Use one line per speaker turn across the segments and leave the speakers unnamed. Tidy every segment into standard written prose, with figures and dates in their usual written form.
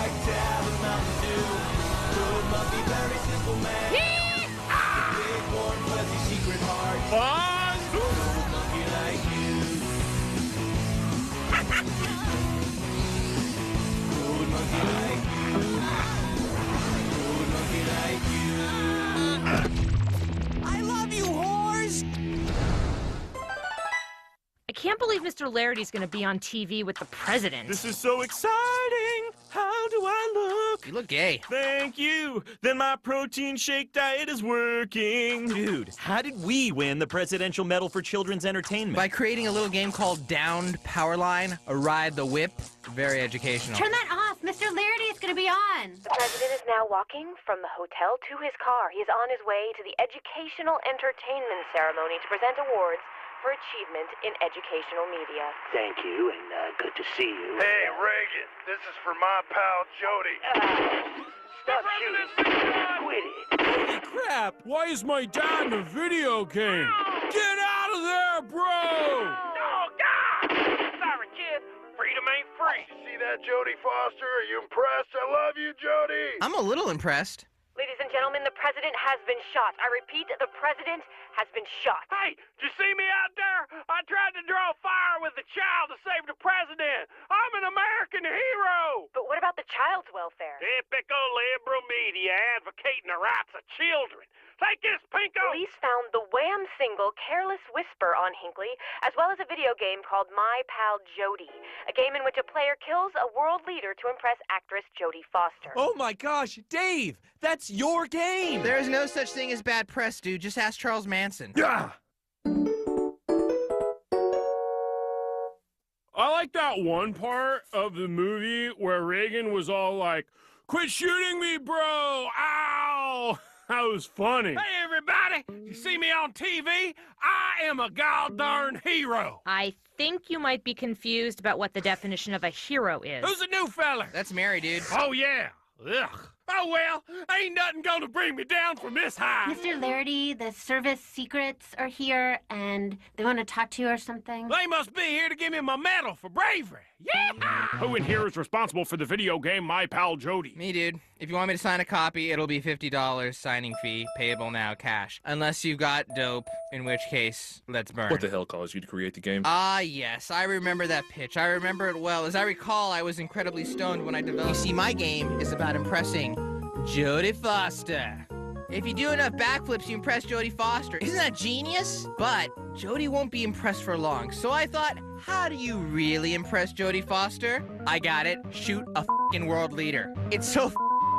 like Tab and Mountain Dew. Good monkey, very simple man. Big, warm, fuzzy, secret heart. Good monkey like you. Good monkey like you. Good monkey like you.
I love you, whores!
I can't believe Mr. Larity's gonna be on TV with the president.
This is so exciting! How do I look?
You look gay.
Thank you! Then my protein shake diet is working!
Dude, how did we win the Presidential Medal for Children's Entertainment?
By creating a little game called Downed Powerline, a ride the whip. Very educational.
Turn that off! Mr. Larity is going to be on!
The president is now walking from the hotel to his car. He is on his way to the Educational Entertainment Ceremony to present awards for achievement in educational media.
Thank you, and good to see you.
Hey, Reagan, this is for my pal Jody.
Stop shooting. Quit it.
Holy crap! Why is my dad in a video game? Get out of there, bro!
Oh, God! Sorry, kid. Freedom ain't free. See that, Jody Foster? Are you impressed? I love you, Jody.
I'm a little impressed.
Ladies and gentlemen, the president has been shot. I repeat, the president has been shot.
Hey, did you see me out there? I tried to draw fire with the child to save the president. I'm an American hero.
But what about the child's welfare?
Typical liberal media advocating the rights of children. Take this, Pinko.
Police found the Wham single Careless Whisper on Hinckley, as well as a video game called My Pal Jody, a game in which a player kills a world leader to impress actress Jodie Foster.
Oh my gosh, Dave! That's your game!
There is no such thing as bad press, dude. Just ask Charles Manson.
Yeah! I like that one part of the movie where Reagan was all like, "Quit shooting me, bro! Ow!" That was funny. Hey, everybody! You see me on TV? I am a god-darn hero!
I think you might be confused about what the definition of a hero is.
Who's the new fella?
That's Mary, dude.
Oh, yeah. Ugh. Oh, well, ain't nothing gonna bring me down from this high.
Mr. Larity, the service secrets are here, and they want to talk to you or something.
They must be here to give me my medal for bravery. Yeah! Who in here is responsible for the video game My Pal Jody?
Me, dude. If you want me to sign a copy, it'll be $50 signing fee, payable now, cash. Unless you've got dope, in which case, let's burn.
What the hell caused you to create the game?
Ah, yes. I remember that pitch. I remember it well. As I recall, I was incredibly stoned when I developed. You see, my game is about impressing Jodie Foster. If you do enough backflips, you impress Jodie Foster. Isn't that genius? But Jodie won't be impressed for long. So I thought, how do you really impress Jodie Foster? I got it. Shoot a f***ing world leader. It's so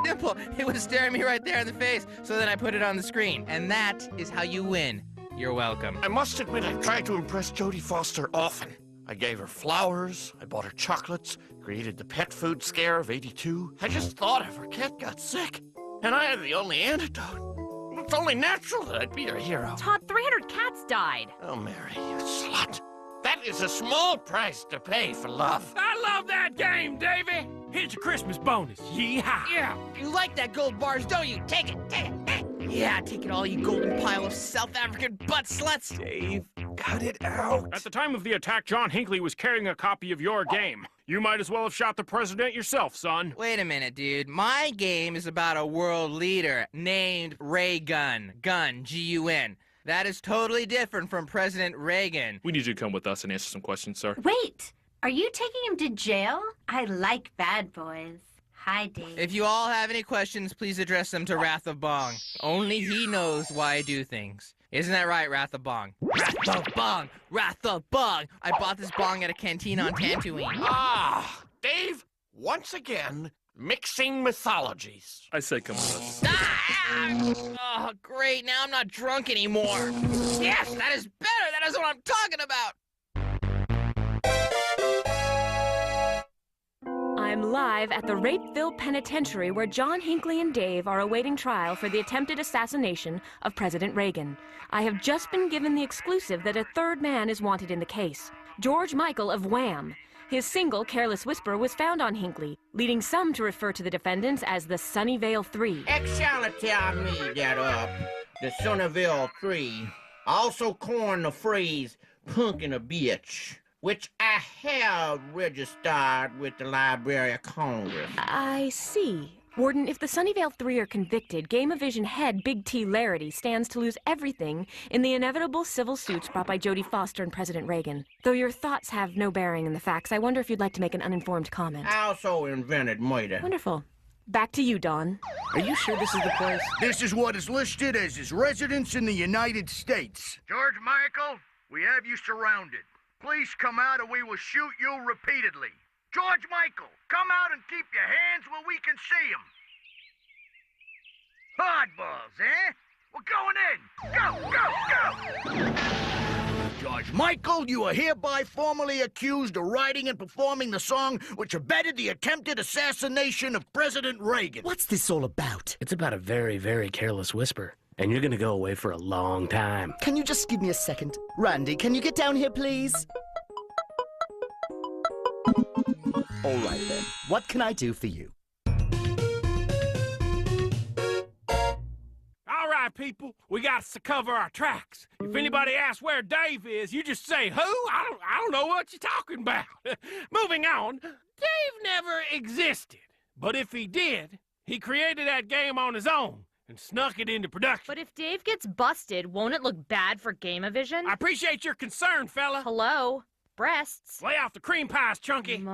simple. It was staring me right there in the face. So then I put it on the screen. And that is how you win. You're welcome.
I must admit I've tried to impress Jodie Foster often. I gave her flowers, I bought her chocolates, created the pet food scare of '82. I just thought if her cat got sick, and I had the only antidote. It's only natural that I'd be her hero.
Todd, 300 cats died.
Oh, Mary, you slut. That is a small price to pay for love.
I love that game, Davey. Here's your Christmas bonus. Yeehaw.
Yeah, you like that gold bars, don't you? Take it, take it, take it. Yeah, take it all, you golden pile of South African butt sluts.
Dave, cut it out.
At the time of the attack, John Hinckley was carrying a copy of your game. You might as well have shot the president yourself, son.
Wait a minute, dude. My game is about a world leader named Reagan. Gun, G-U-N. That is totally different from President Reagan.
We need you to come with us and answer some questions, sir.
Wait! Are you taking him to jail? I like bad boys. Hi, Dave.
If you all have any questions, please address them to Wrath of Bong. Only he knows why I do things. Isn't that right, Wrath of Bong? Wrath of Bong! Wrath of Bong! I bought this bong at a canteen on Tatooine.
Ah, Dave, once again, mixing mythologies.
I say come with us.
Oh, great. Now I'm not drunk anymore. Yes, that is better. That is what I'm talking about.
I'm live at the Rapeville Penitentiary where John Hinckley and Dave are awaiting trial for the attempted assassination of President Reagan. I have just been given the exclusive that a third man is wanted in the case, George Michael of Wham. His single, Careless Whisper, was found on Hinckley, leading some to refer to the defendants as the Sunnyvale Three.
Tell me that the Sunnyvale Three. I also coined the phrase, punk and a bitch. which I have registered with the Library of Congress.
I see. Warden, if the Sunnyvale Three are convicted, Game-O-Vision head Big T Larity stands to lose everything in the inevitable civil suits brought by Jodie Foster and President Reagan. Though your thoughts have no bearing in the facts, I wonder if you'd like to make an uninformed comment.
I also invented murder.
Wonderful. Back to you, Don.
Are you sure this is the place? This is what is listed as his residence in the United States. George Michael, we have you surrounded. Please come out or we will shoot you repeatedly. George Michael, come out and keep your hands where we can see them. Hardballs, eh? We're going in. Go, go, go! George Michael, you are hereby formally accused of writing and performing the song which abetted the attempted assassination of President Reagan.
What's this all about? It's about a very, very careless whisper. And you're gonna go away for a long time.
Can you just give me a second? Randy, can you get down here, please? All right, then. What can I do for you?
All right, people, we got to cover our tracks. If anybody asks where Dave is, you just say, who? I don't know what you're talking about. Moving on, Dave never existed. But if he did, he created that game on his own and snuck it into production.
But if Dave gets busted, won't it look bad for Game-O-Vision?
I appreciate your concern, fella.
Hello? Breasts.
Lay off the cream pies, Chunky.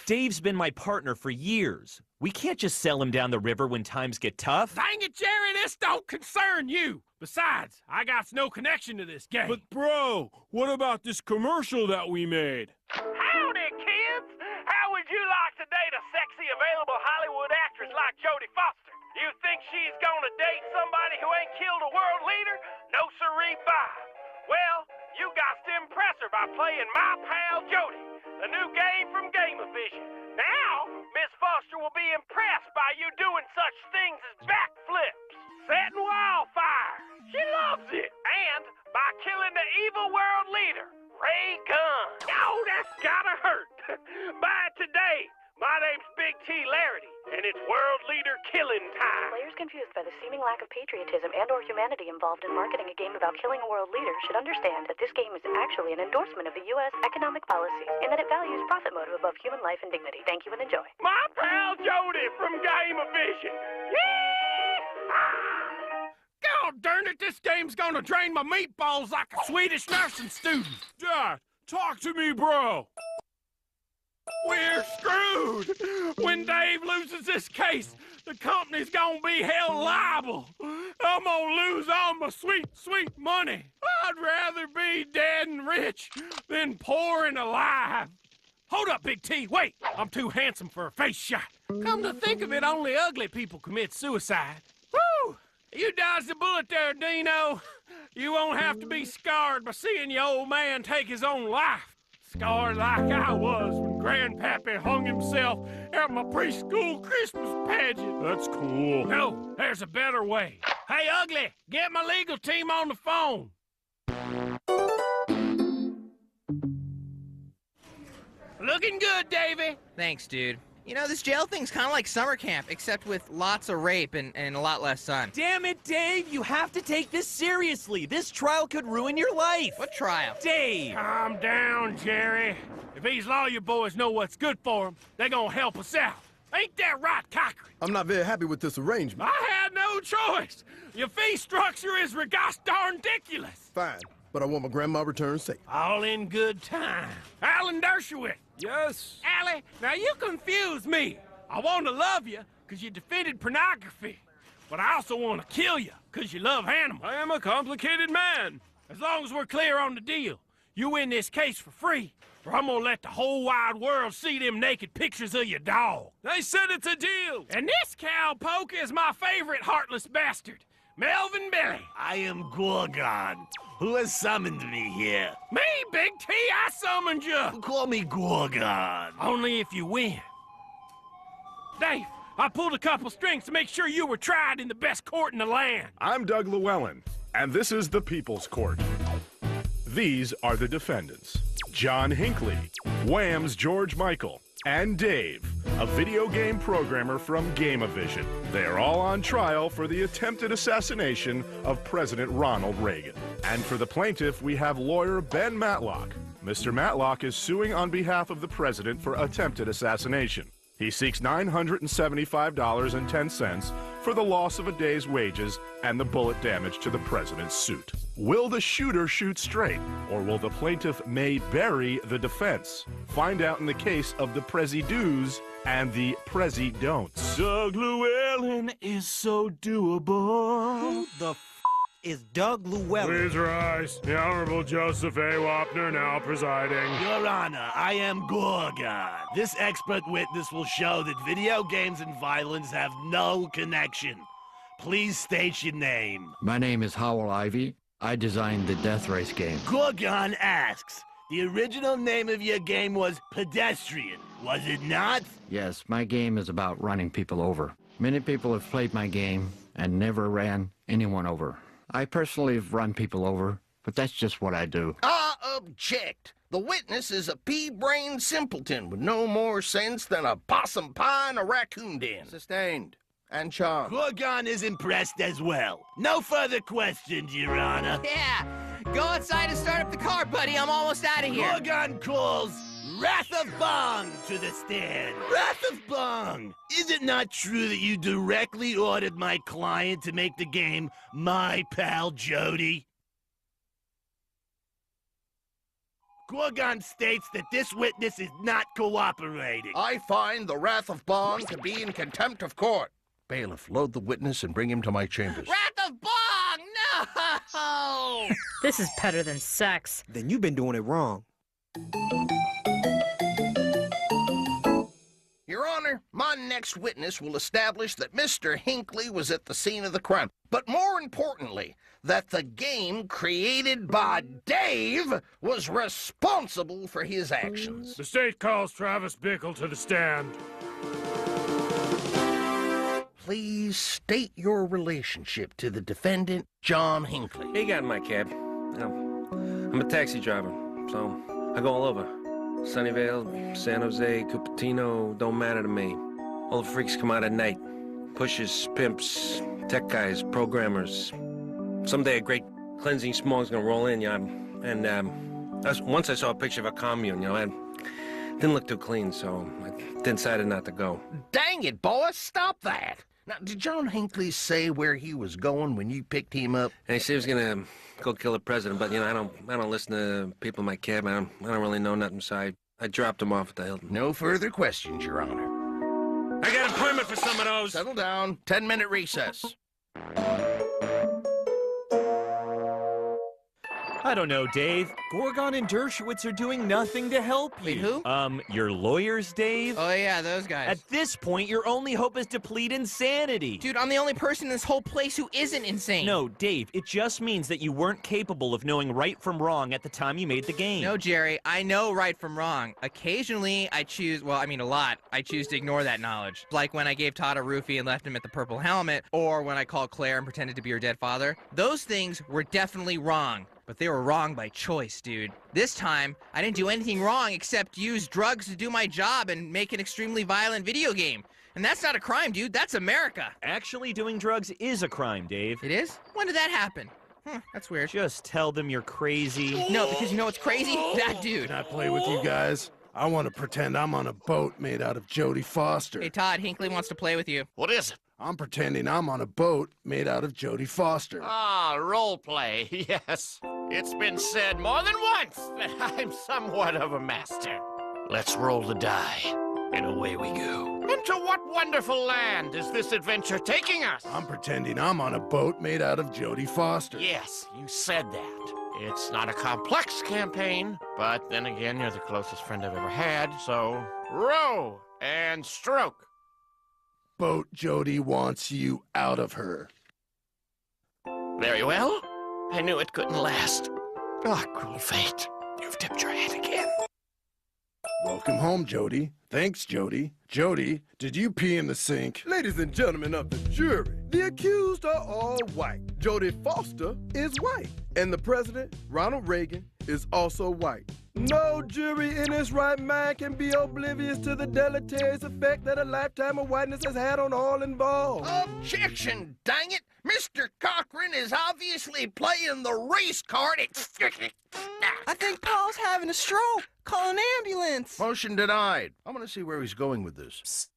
Dave's been my partner for years. We can't just sell him down the river when times get tough.
Dang it, Jerry, this don't concern you. Besides, I got no connection to this game. But, bro, what about this commercial that we made?
Howdy, kids! How would you like to date a sexy, available Hollywood actress like Jodie Foster? You think she's gonna date somebody who ain't killed a world leader? No siree, bye. Well, you got to impress her by playing My Pal Jody, the new game from Game-O-Vision. Now, Miss Foster will be impressed by you doing such things as backflips, setting wildfire. She loves it. And by killing the evil world leader, Ray Gunn. Oh, that's gotta hurt. Bye today. My name's Big T Larity, and it's world leader killing time.
Players confused by the seeming lack of patriotism and/or humanity involved in marketing a game about killing a world leader should understand that this game is actually an endorsement of the U.S. economic policies and that it values profit motive above human life and dignity. Thank you and enjoy.
My pal Jody from Game-O-Vision.
God darn it, this game's gonna drain my meatballs like a Swedish nursing student. Dad, talk to me, bro. We're screwed! When Dave loses this case, the company's gonna be held liable. I'm gonna lose all my sweet, sweet money. I'd rather be dead and rich than poor and alive. Hold up, Big T, wait! I'm too handsome for a face shot. Come to think of it, only ugly people commit suicide. Woo! You dodged the bullet there, Dino. You won't have to be scarred by seeing your old man take his own life. Scarred like I was when Grandpappy hung himself at my preschool Christmas pageant. That's cool. No, there's a better way. Hey, Ugly, get my legal team on the phone. Looking good, Davey.
Thanks, dude. You know, this jail thing's kind of like summer camp, except with lots of rape and a lot less sun.
Damn it, Dave! You have to take this seriously. This trial could ruin your life.
What trial?
Dave!
Calm down, Jerry. If these lawyer boys know what's good for them, they're gonna help us out. Ain't that right, Cochran?
I'm not very happy with this arrangement.
I had no choice. Your fee structure is gosh darn ridiculous.
Fine, but I want my grandma returned safe.
All in good time. Alan Dershowitz.
Yes?
Allie, now you confuse me. I want to love you because you defeated pornography. But I also want to kill you because you love animals.
I am a complicated man.
As long as we're clear on the deal, you win this case for free, or I'm gonna let the whole wide world see them naked pictures of your dog.
They said it's a deal.
And this cowpoke is my favorite heartless bastard, Melvin Billy.
I am Gorgon. Who has summoned me here?
Me, Big T, I summoned you.
Call me Gorgon.
Only if you win. Dave, I pulled a couple strings to make sure you were tried in the best court in the land.
I'm Doug Llewellyn, and this is the People's Court. These are the defendants: John Hinckley, Wham's George Michael, and Dave, a video game programmer from Game-O-Vision. They are all on trial for the attempted assassination of President Ronald Reagan. And for the plaintiff, we have lawyer Ben Matlock. Mr. Matlock is suing on behalf of the president for attempted assassination. He seeks $975.10 for the loss of a day's wages and the bullet damage to the president's suit. Will the shooter shoot straight, or will the plaintiff may bury the defense? Find out in the case of the Prezi-Do's and the Prezi-Don'ts.
Doug Llewellyn is so doable.
Who the is Doug Llewellyn?
Please rise. The Honorable Joseph A. Wapner now presiding.
Your Honor, I am Gorgon. This expert witness will show that video games and violence have no connection. Please state your name.
My name is Howell Ivy. I designed the Death Race game.
Gorgon asks, the original name of your game was Pedestrian, was it not?
Yes, my game is about running people over. Many people have played my game and never ran anyone over. I personally have run people over, but that's just what I do.
I object. The witness is a pea-brained simpleton with no more sense than a possum pie in a raccoon den. Sustained. And charmed.
Gorgon is impressed as well. No further questions, Your Honor.
Yeah, go outside and start up the car, buddy. I'm almost out of here.
Gorgon calls Wrath of Bong to the stand. Wrath of Bong! Is it not true that you directly ordered my client to make the game My Pal Jody? Gorgon states that this witness is not cooperating.
I find the Wrath of Bong to be in contempt of court. Bailiff, load the witness and bring him to my chambers.
Wrath of Bong! No!
This is better than sex.
Then you've been doing it wrong.
Your Honor, my next witness will establish that Mr. Hinckley was at the scene of the crime, but more importantly, that the game created by Dave was responsible for his actions.
The state calls Travis Bickle to the stand.
Please state your relationship to the defendant, John Hinckley.
He got in my cab. I'm a taxi driver, so I go all over. Sunnyvale, San Jose, Cupertino, don't matter to me. All the freaks come out at night. Pushers, pimps, tech guys, programmers. Someday a great cleansing smog's gonna roll in, once I saw a picture of a commune, it didn't look too clean, so I decided not to go.
Dang it, boss, stop that! Now, did John Hinckley say where he was going when you picked him up?
And he said he was gonna go kill the president, but I don't listen to people in my cab. I don't really know nothing, so I dropped him off at the Hilton.
No further questions, Your Honor.
I got an appointment for some of those.
Settle down. 10-minute recess.
I don't know, Dave. Gorgon and Dershowitz are doing nothing to help you.
Wait, who?
Your lawyers, Dave?
Oh, yeah, those guys.
At this point, your only hope is to plead insanity.
Dude, I'm the only person in this whole place who isn't insane.
No, Dave, it just means that you weren't capable of knowing right from wrong at the time you made the game.
No, Jerry, I know right from wrong. Occasionally, a lot, I choose to ignore that knowledge. Like when I gave Todd a roofie and left him at the Purple Helmet, or when I called Claire and pretended to be her dead father. Those things were definitely wrong. But they were wrong by choice, dude. This time, I didn't do anything wrong except use drugs to do my job and make an extremely violent video game. And that's not a crime, dude. That's America.
Actually doing drugs is a crime, Dave.
It is? When did that happen? That's weird.
Just tell them you're crazy.
No, because you know what's crazy? That dude.
Can I play with you guys? I want to pretend I'm on a boat made out of Jodie Foster.
Hey, Todd, Hinckley wants to play with you.
What is it?
I'm pretending I'm on a boat made out of Jodie Foster.
Ah, role play, yes. It's been said more than once that I'm somewhat of a master. Let's roll the die, and away we go. Into what wonderful land is this adventure taking us?
I'm pretending I'm on a boat made out of Jodie Foster.
Yes, you said that. It's not a complex campaign, but then again, you're the closest friend I've ever had, so row and stroke.
Boat Jodie wants you out of her.
Very well. I knew it couldn't last. Ah, cruel fate. You've tipped your hand again.
Welcome home, Jodie. Thanks, Jodie. Jodie, did you pee in the sink?
Ladies and gentlemen of the jury, the accused are all white. Jodie Foster is white, and the president, Ronald Reagan, is also white. No jury in its right mind can be oblivious to the deleterious effect that a lifetime of whiteness has had on all involved.
Objection, dang it! Mr. Cochran is obviously playing the race card.
I think Paul's having a stroke. Call an ambulance.
Motion denied. I want to see where he's going with this.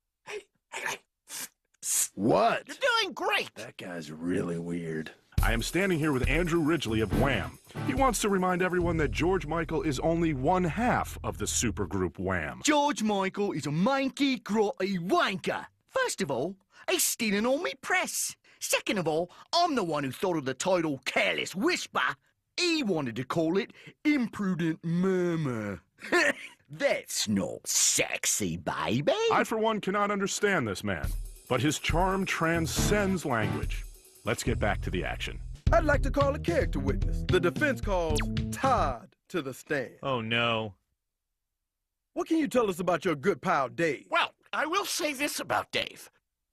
What?
You're doing great.
That guy's really weird.
I am standing here with Andrew Ridgely of Wham. He wants to remind everyone that George Michael is only one half of the supergroup Wham.
George Michael is a manky, grotty wanker. First of all, he's stealing all me press. Second of all, I'm the one who thought of the title Careless Whisper. He wanted to call it Imprudent Murmur. That's not sexy, baby.
I, for one, cannot understand this man, but his charm transcends language. Let's get back to the action.
I'd like to call a character witness. The defense calls Todd to the stand.
Oh, no.
What can you tell us about your good pal, Dave?
Well, I will say this about Dave.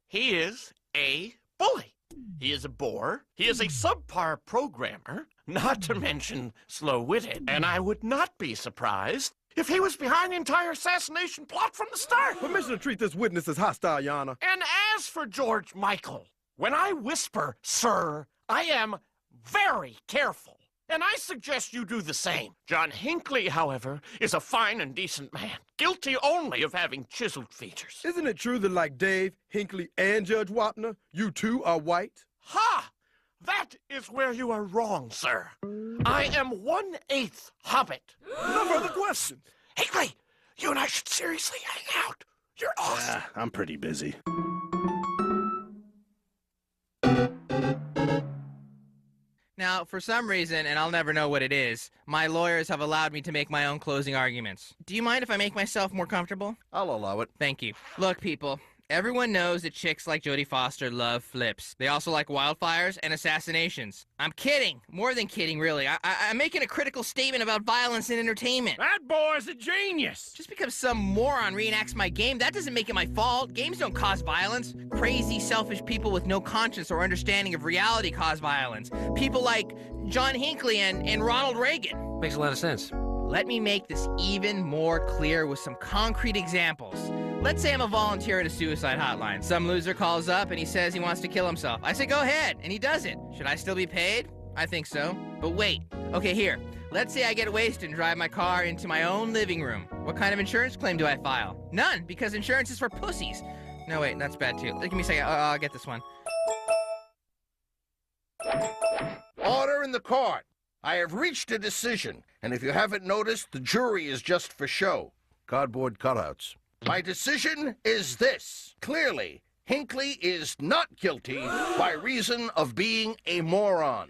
He is a bully. He is a bore. He is a subpar programmer, not to mention slow-witted. And I would not be surprised if he was behind the entire assassination plot from the start.
Permission to treat this witness as hostile, Your Honor.
And as for George Michael, when I whisper, sir, I am very careful. And I suggest you do the same. John Hinckley, however, is a fine and decent man, guilty only of having chiseled features.
Isn't it true that like Dave, Hinckley, and Judge Wapner, you too are white?
Ha! That is where you are wrong, sir. I am 1/8 Hobbit.
No further questions.
Hinckley, you and I should seriously hang out. You're awesome.
I'm pretty busy.
Now, for some reason, and I'll never know what it is, my lawyers have allowed me to make my own closing arguments. Do you mind if I make myself more comfortable?
I'll allow it.
Thank you. Look, people, everyone knows that chicks like Jodie Foster love flips. They also like wildfires and assassinations. I'm kidding. More than kidding, really. I'm making a critical statement about violence in entertainment.
That boy's a genius.
Just because some moron reenacts my game, that doesn't make it my fault. Games don't cause violence. Crazy, selfish people with no conscience or understanding of reality cause violence. People like John Hinckley and Ronald Reagan.
Makes a lot of sense.
Let me make this even more clear with some concrete examples. Let's say I'm a volunteer at a suicide hotline. Some loser calls up and he says he wants to kill himself. I say, go ahead, and he does it. Should I still be paid? I think so. But wait. Okay, here. Let's say I get wasted and drive my car into my own living room. What kind of insurance claim do I file? None, because insurance is for pussies. No, wait, that's bad too. Give me a second. I'll get this one.
Order in the court. I have reached a decision, and if you haven't noticed, the jury is just for show. Cardboard cutouts. My decision is this. Clearly, Hinckley is not guilty by reason of being a moron.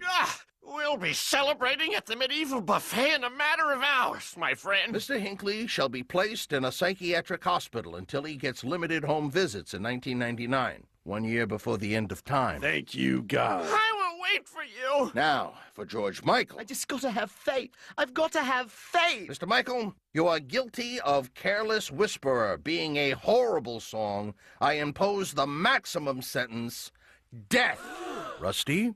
We'll be celebrating at the medieval buffet in a matter of hours, my friend.
Mr. Hinckley shall be placed in a psychiatric hospital until he gets limited home visits in 1999, 1 year before the end of time.
Thank you, God.
I will wait for you.
Now, for George Michael.
I just gotta have faith. I've got to have faith.
Mr. Michael, you are guilty of Careless Whisperer being a horrible song. I impose the maximum sentence, death. Rusty?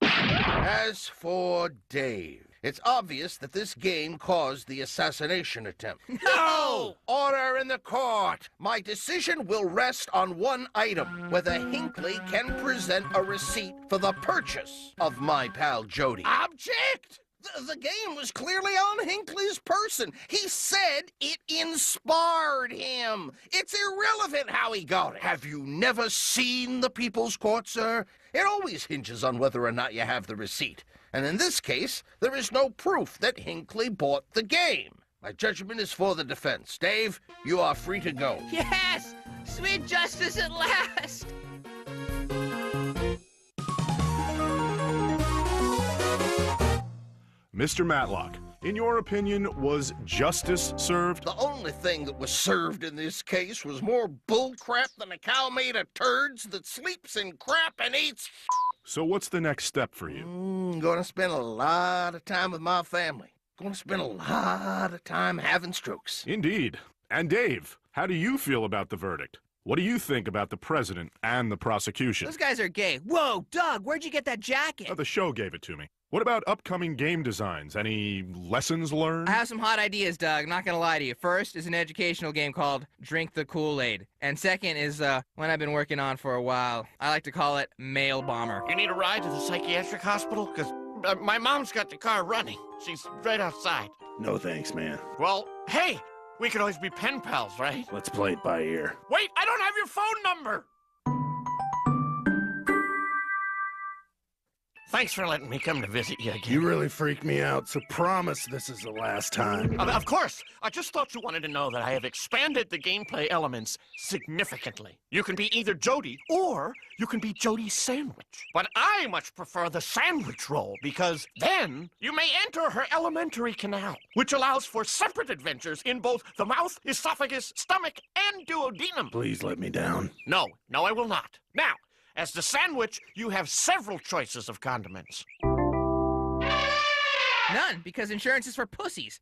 As for Dave, it's obvious that this game caused the assassination attempt.
No!
Order in the court. My decision will rest on one item, whether Hinckley can present a receipt for the purchase of my pal Jody.
Object!
The game was clearly on Hinckley's person. He said it inspired him. It's irrelevant how he got it. Have you never seen the People's Court, sir? It always hinges on whether or not you have the receipt. And in this case, there is no proof that Hinckley bought the game. My judgment is for the defense. Dave, you are free to go.
Yes! Sweet justice at last!
Mr. Matlock, in your opinion, was justice served?
The only thing that was served in this case was more bullcrap than a cow made of turds that sleeps in crap and eats.
So what's the next step for you?
Gonna spend a lot of time with my family. Gonna spend a lot of time having strokes.
Indeed. And Dave, how do you feel about the verdict? What do you think about the president and the prosecution?
Those guys are gay. Whoa, Doug, where'd you get that jacket?
The show gave it to me. What about upcoming game designs? Any lessons learned?
I have some hot ideas, Doug. Not gonna lie to you. First is an educational game called Drink the Kool-Aid. And second is one I've been working on for a while. I like to call it Mail Bomber.
You need a ride to the psychiatric hospital? Because my mom's got the car running. She's right outside.
No thanks, man.
Well, hey, we could always be pen pals, right?
Let's play it by ear.
Wait, I don't have your phone number! Thanks for letting me come to visit you again.
You really freaked me out, so promise this is the last time.
Of course. I just thought you wanted to know that I have expanded the gameplay elements significantly. You can be either Jody, or you can be Jody's sandwich. But I much prefer the sandwich role, because then you may enter her alimentary canal, which allows for separate adventures in both the mouth, esophagus, stomach, and duodenum.
Please let me down.
No, I will not. Now, as the sandwich, you have several choices of condiments.
None, because insurance is for pussies.